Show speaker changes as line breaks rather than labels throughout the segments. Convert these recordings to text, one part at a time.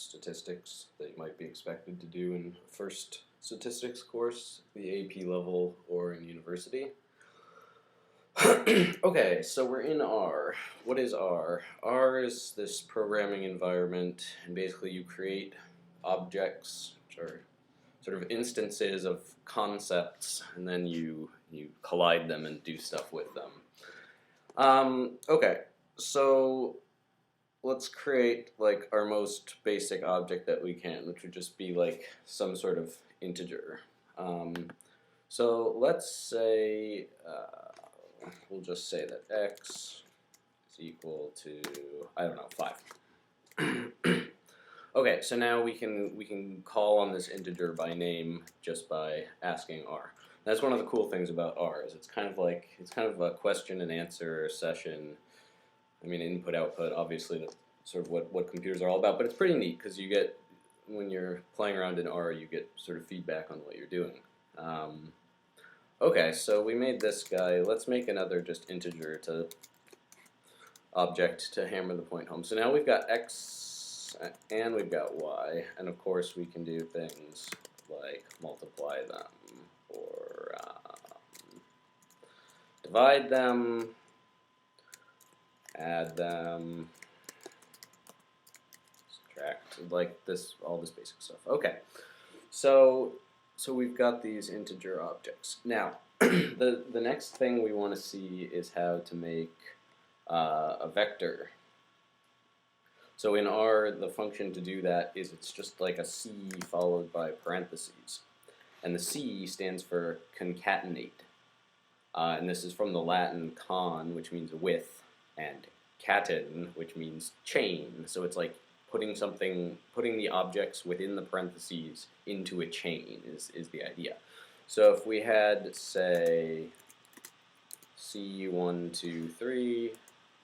statistics that you might be expected to do in first statistics course, the AP level, or in university. Okay, so we're in R. What is R? R is this programming environment, and basically you create objects, which are sort of instances of concepts, and then you collide them and do stuff with them. Okay, so let's create like our most basic object that we can, which would just be like some sort of integer. So let's say we'll just say that x is equal to, I don't know, 5. Okay, so now we can call on this integer by name just by asking R. That's one of the cool things about R is it's kind of a question and answer session. I mean, input output, obviously that's sort of what computers are all about, but it's pretty neat because you get, when you're playing around in R, you get sort of feedback on what you're doing. Okay, so we made this guy. Let's make another just integer to object to hammer the point home. So now we've got x and we've got y, and of course we can do things like multiply them or divide them, add them, subtract, like this, all this basic stuff. Okay, so we've got these integer objects. Now, the next thing we want to see is how to make a vector. So in R, the function to do that is it's just like a C followed by parentheses. And the C stands for concatenate. And this is from the Latin con, which means with, and caten, which means chain. So it's like putting the objects within the parentheses into a chain is the idea. So if we had, say, C1, 2, 3,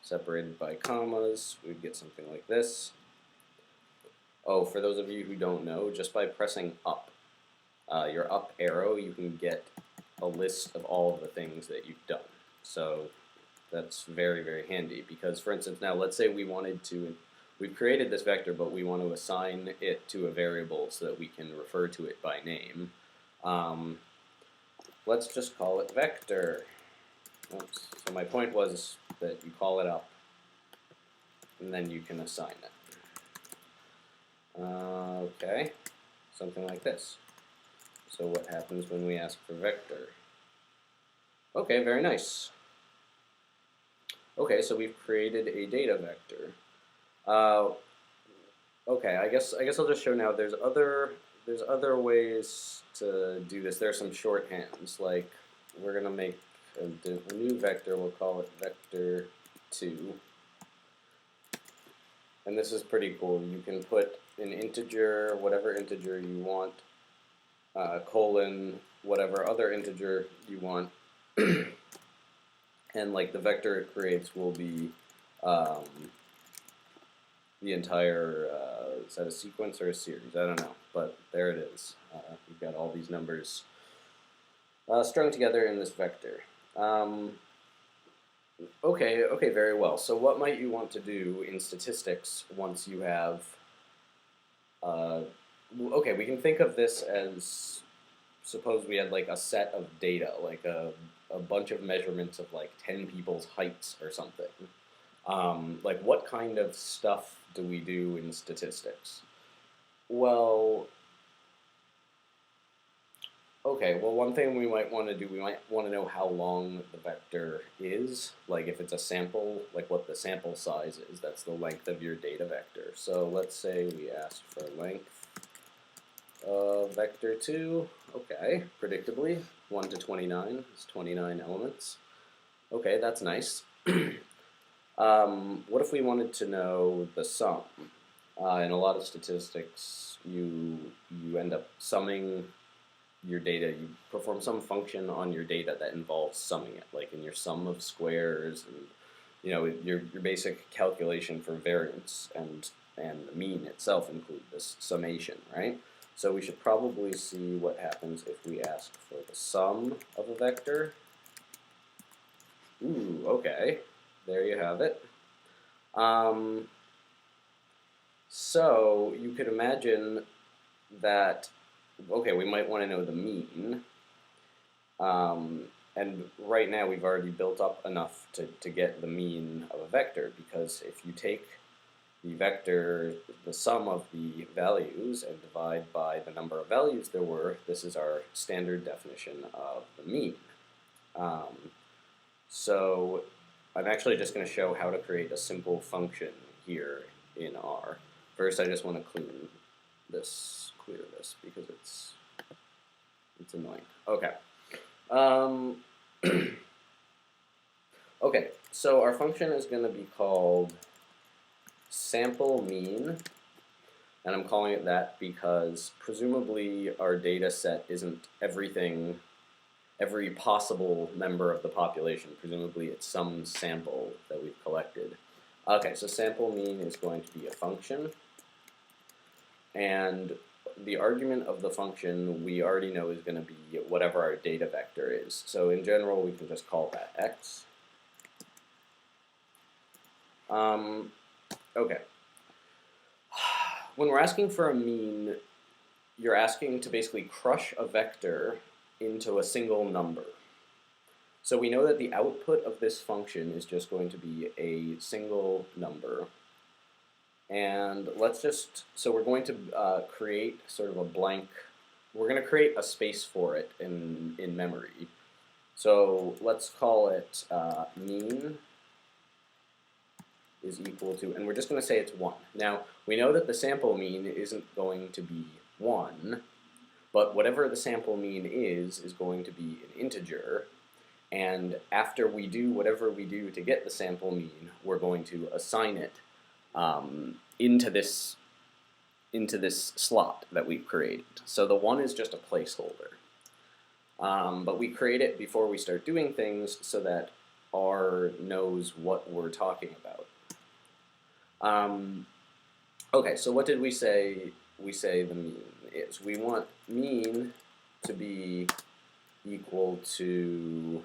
separated by commas, we'd get something like this. Oh, for those of you who don't know, just by pressing up, your up arrow, you can get a list of all of the things that you've done. So that's very, very handy because, for instance, now let's say we've created this vector, but we want to assign it to a variable so that we can refer to it by name. Let's just call it vector. Oops. So my point was that you call it up, and then you can assign it. Okay, something like this. So what happens when we ask for vector? Okay, very nice. Okay, so we've created a data vector. Okay, I guess I'll just show now. There's other ways to do this. There are some shorthands. Like we're gonna make a new vector. We'll call it vector 2. And this is pretty cool. You can put an integer, whatever integer you want, colon, whatever other integer you want, and like the vector it creates will be the entire, is that a sequence or a series? I don't know, but there it is. We've got all these numbers strung together in this vector. Okay, very well. So what might you want to do in statistics once you have, okay, we can think of this as, suppose we had like a set of data, like a bunch of measurements of like 10 people's heights or something. Like what kind of stuff do we do in statistics? Well, okay, well one thing we might want to do, we might want to know how long the vector is, like if it's a sample, like what the sample size is, that's the length of your data vector. So let's say we asked for length of vector 2, okay, predictably, 1 to 29, it's 29 elements. Okay, that's nice. What if we wanted to know the sum? In a lot of statistics, you end up summing your data. You perform some function on your data that involves summing it, like in your sum of squares, and your basic calculation for variance and the mean itself include this summation, right? So we should probably see what happens if we ask for the sum of a vector. Ooh, okay. There you have it. So you could imagine that, okay, we might want to know the mean. And right now we've already built up enough to get the mean of a vector, because if you take the vector, the sum of the values, and divide by the number of values there were, this is our standard definition of the mean. So I'm actually just going to show how to create a simple function here in R. First, I just want to clear this because it's annoying. Okay. Okay, so our function is going to be called sample mean, and I'm calling it that because presumably our data set isn't everything, every possible member of the population. Presumably it's some sample that we've collected. Okay, so sample mean is going to be a function, and the argument of the function we already know is going to be whatever our data vector is. So in general, we can just call that x. Okay. When we're asking for a mean, you're asking to basically crush a vector into a single number. So we know that the output of this function is just going to be a single number. And let's just, so we're going to create sort of a blank, we're going to create a space for it in memory. So let's call it mean is equal to, and we're just going to say it's 1. Now, we know that the sample mean isn't going to be 1, but whatever the sample mean is going to be an integer, and after we do whatever we do to get the sample mean, we're going to assign it into this slot that we've created. So the 1 is just a placeholder, but we create it before we start doing things so that R knows what we're talking about. Okay, so what did we say? We say the mean is. We want mean to be equal to,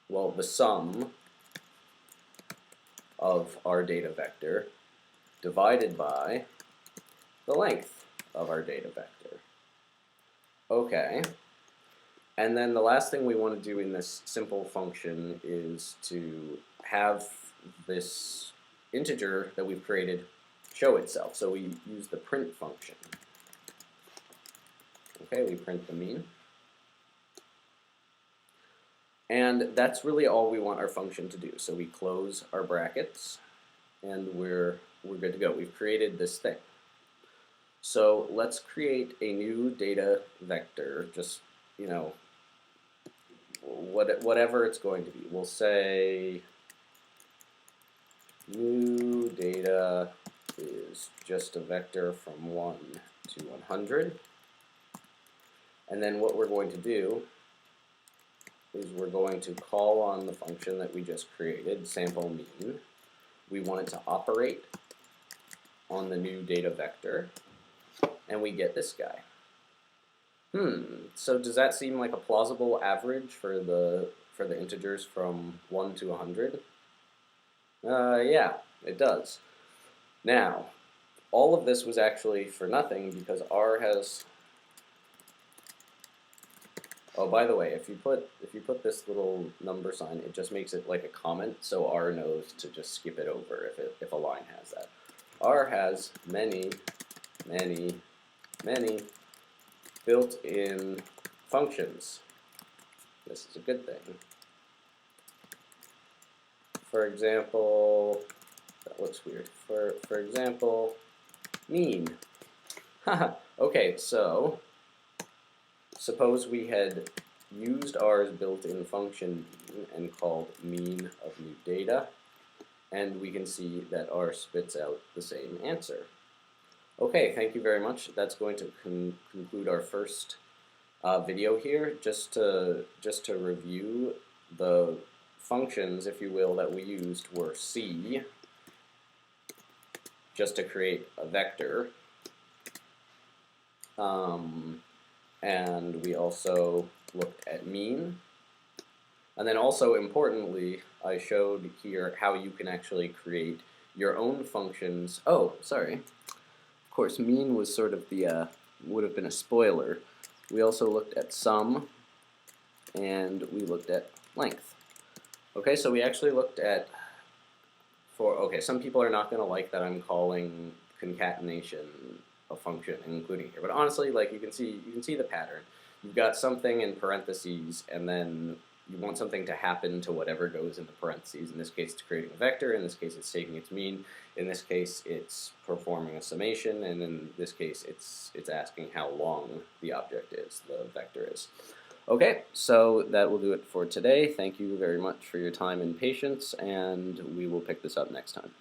well, the sum of our data vector divided by the length of our data vector. Okay, and then the last thing we want to do in this simple function is to have this integer that we've created show itself. So we use the print function. Okay, we print the mean. And that's really all we want our function to do. So we close our brackets, and we're good to go. We've created this thing. So let's create a new data vector, just, you know, whatever it's going to be. We'll say new data is just a vector from 1 to 100. And then what we're going to do is we're going to call on the function that we just created, sample mean. We want it to operate on the new data vector, and we get this guy. So does that seem like a plausible average for the integers from 1 to 100? Yeah, it does. Now, all of this was actually for nothing because R has. Oh, by the way, if you put this little number sign, it just makes it like a comment, so R knows to just skip it over if a line has that. R has many built-in functions. This is a good thing. For example, that looks weird. For example, mean. Okay, so suppose we had used R's built-in function mean and called mean of new data, and we can see that R spits out the same answer. Okay, thank you very much. That's going to conclude our first video here. Just to review, the functions, if you will, that we used were C, just to create a vector, and we also looked at mean. And then also importantly, I showed here how you can actually create your own functions. Oh, sorry. Of course, mean was sort of the would have been a spoiler. We also looked at sum, and we looked at length. Okay, so we actually looked at okay, some people are not going to like that I'm calling concatenation a function and including here, but honestly, like you can see the pattern. You've got something in parentheses, and then you want something to happen to whatever goes in the parentheses. In this case, it's creating a vector. In this case, it's taking its mean. In this case, it's performing a summation, and in this case, it's asking how long the object is, the vector is. Okay, so that will do it for today. Thank you very much for your time and patience, and we will pick this up next time.